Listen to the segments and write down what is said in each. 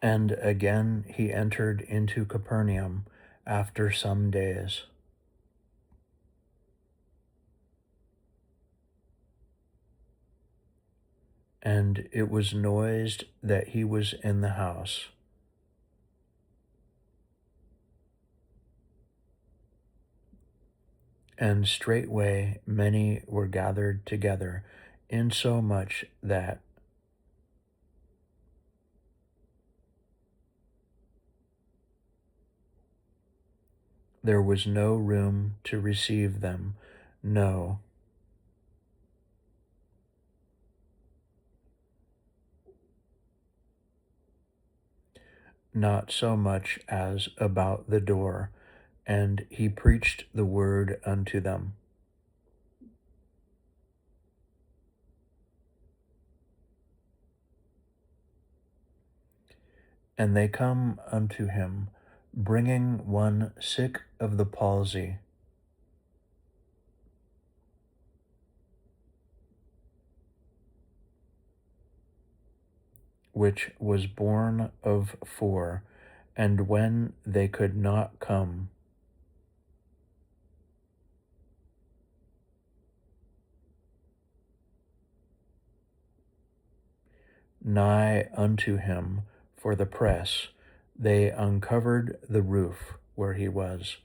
And again he entered into Capernaum after some days. And it was noised that he was in the house. And straightway many were gathered together, insomuch that there was no room to receive them, no, not so much as about the door. And he preached the word unto them. And they come unto him, bringing one sick of the palsy, which was born of 4. And when they could not come, nigh unto him for the press, they uncovered the roof where he was.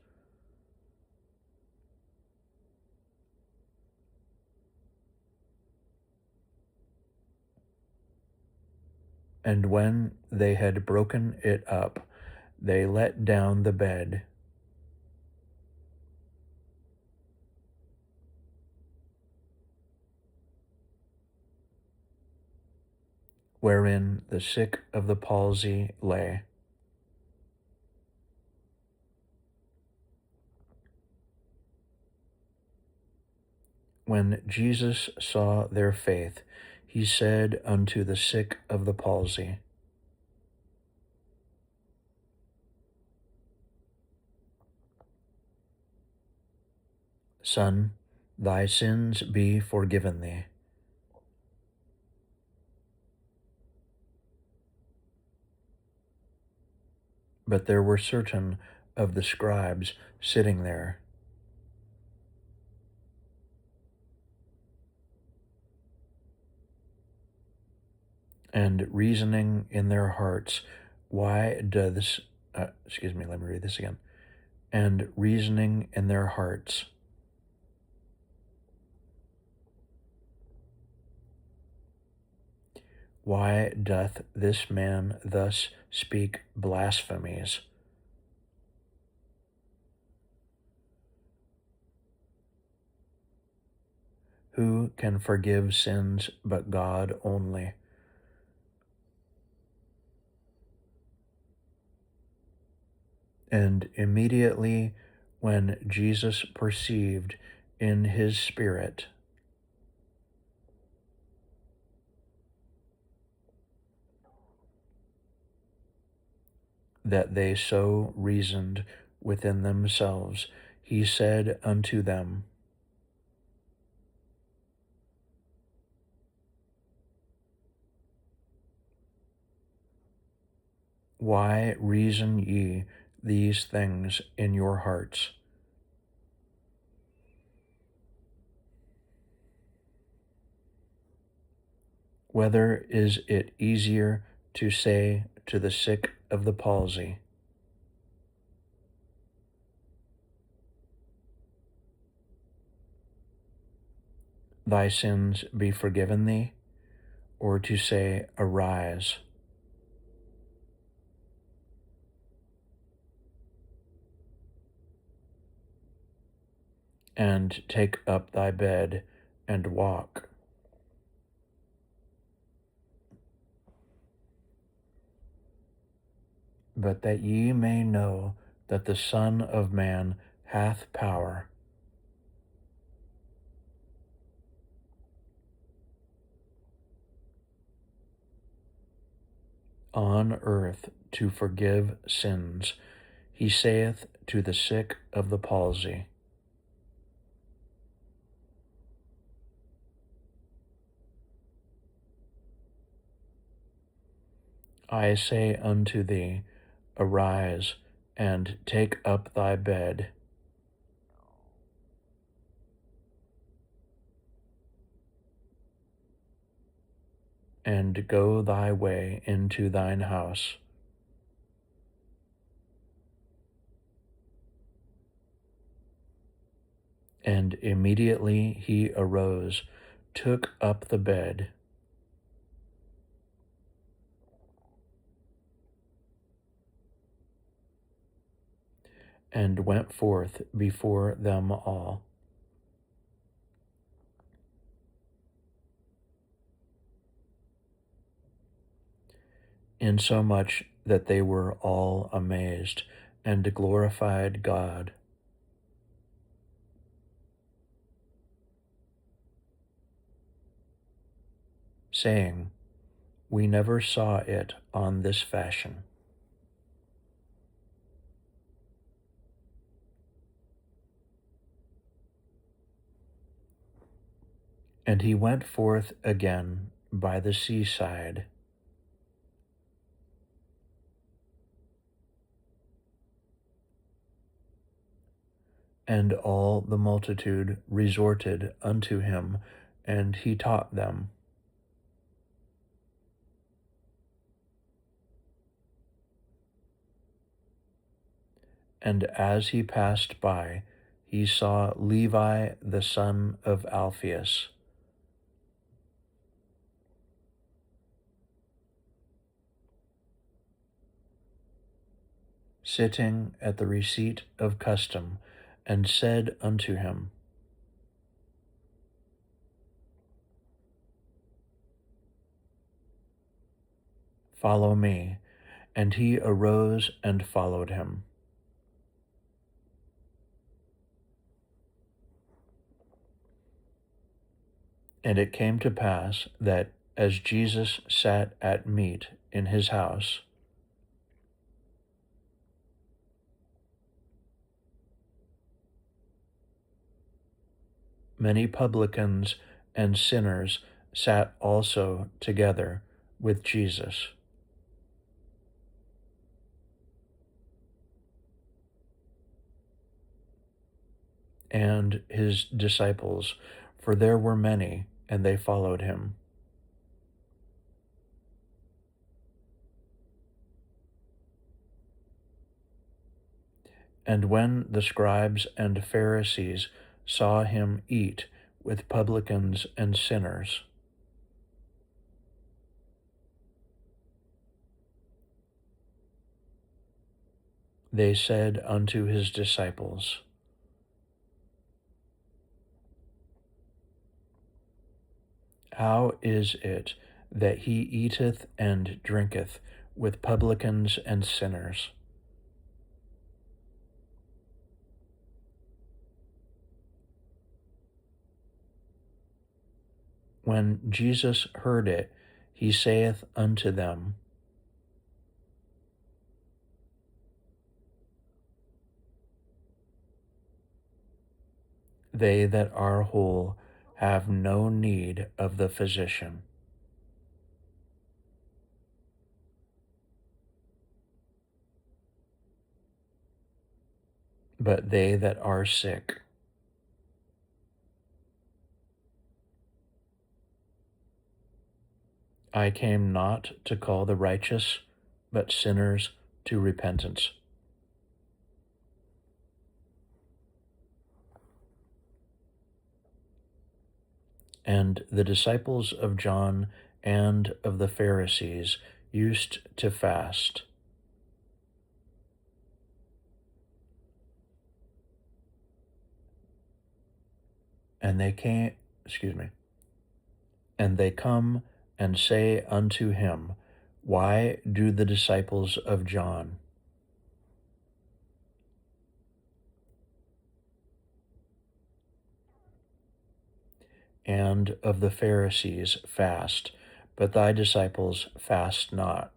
And when they had broken it up, they let down the bed, wherein the sick of the palsy lay. When Jesus saw their faith, he said unto the sick of the palsy, Son, thy sins be forgiven thee. But there were certain of the scribes sitting there, and reasoning in their hearts, why does, let me read this again. And reasoning in their hearts, why doth this man thus speak blasphemies? Who can forgive sins but God only? And immediately when Jesus perceived in his spirit that they so reasoned within themselves, he said unto them, Why reason ye these things in your hearts? Whether is it easier to say to the sick of the palsy, Thy sins be forgiven thee, or to say, Arise, and take up thy bed and walk? But that ye may know that the Son of Man hath power on earth to forgive sins, he saith to the sick of the palsy, I say unto thee, Arise, and take up thy bed, and go thy way into thine house. And immediately he arose, took up the bed, and went forth before them all. Insomuch that they were all amazed, and glorified God, saying, We never saw it on this fashion. And he went forth again by the seaside, and all the multitude resorted unto him, and he taught them. And as he passed by, he saw Levi the son of Alphaeus sitting at the receipt of custom, and said unto him, Follow me. And he arose and followed him. And it came to pass that as Jesus sat at meat in his house, many publicans and sinners sat also together with Jesus. And his disciples, for there were many, and they followed him. And when the scribes and Pharisees saw him eat with publicans and sinners, they said unto his disciples, How is it that he eateth and drinketh with publicans and sinners? When Jesus heard it, he saith unto them, They that are whole have no need of the physician, but they that are sick. I came not to call the righteous, but sinners to repentance. And the disciples of John and of the Pharisees used to fast. And they came, excuse me, and they come and say unto him, Why do the disciples of John and of the Pharisees fast, but thy disciples fast not?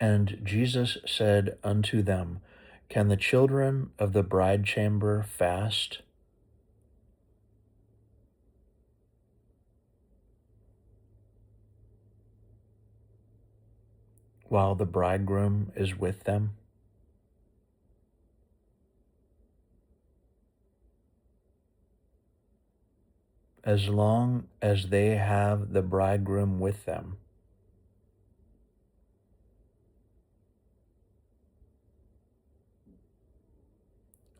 And Jesus said unto them, Can the children of the bride chamber fast while the bridegroom is with them? As long as they have the bridegroom with them,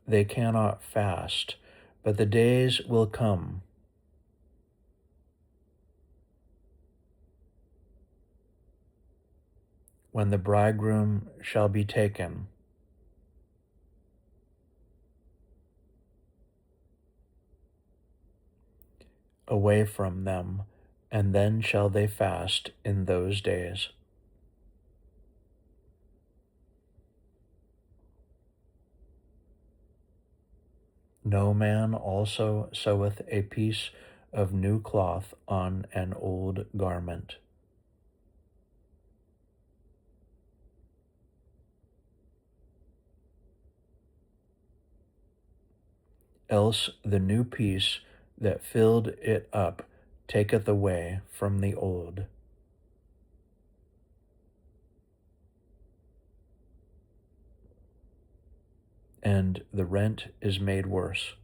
they cannot fast, but the days will come when the bridegroom shall be taken away from them, and then shall they fast in those days. No man also seweth a piece of new cloth on an old garment. Else the new piece that filled it up taketh away from the old, and the rent is made worse.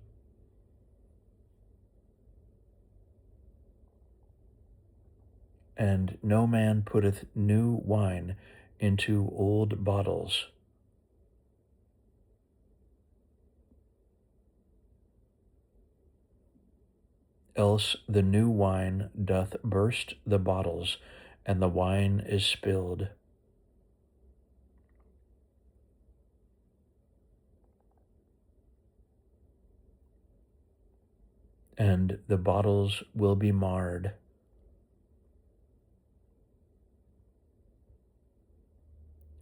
And no man putteth new wine into old bottles. Else the new wine doth burst the bottles, and the wine is spilled. And the bottles will be marred.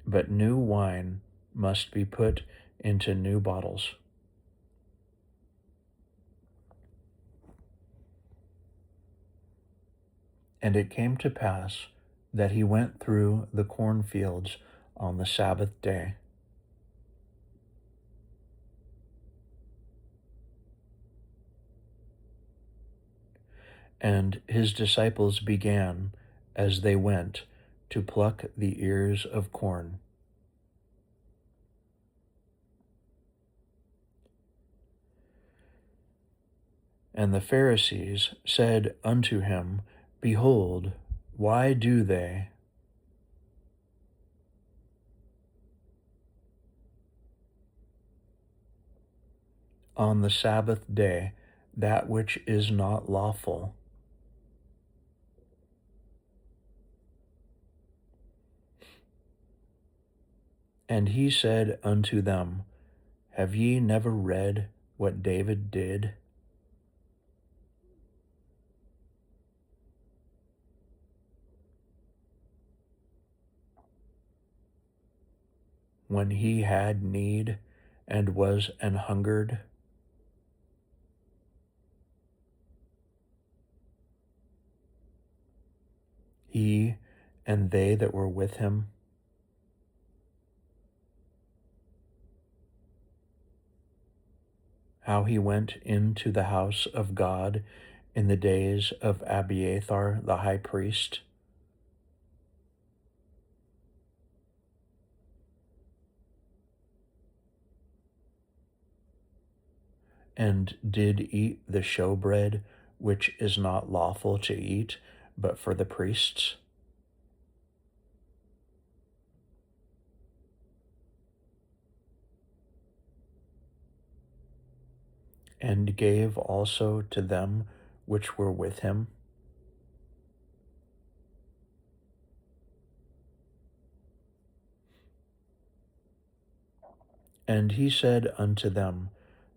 But new wine must be put into new bottles. And it came to pass that he went through the cornfields on the Sabbath day. And his disciples began, as they went, to pluck the ears of corn. And the Pharisees said unto him, Behold, why do they? On the Sabbath day that which is not lawful? And he said unto them, Have ye never read what David did when he had need and was an hungered? He and they that were with him? How he went into the house of God in the days of Abiathar the high priest? And did eat the showbread, which is not lawful to eat, but for the priests? And gave also to them which were with him? And he said unto them,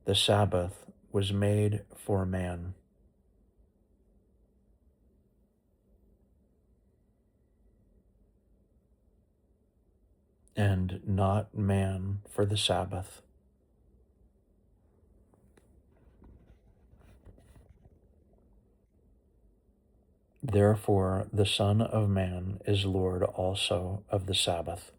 The Sabbath was made for man, and not man for the Sabbath. Therefore the Son of Man is Lord also of the Sabbath.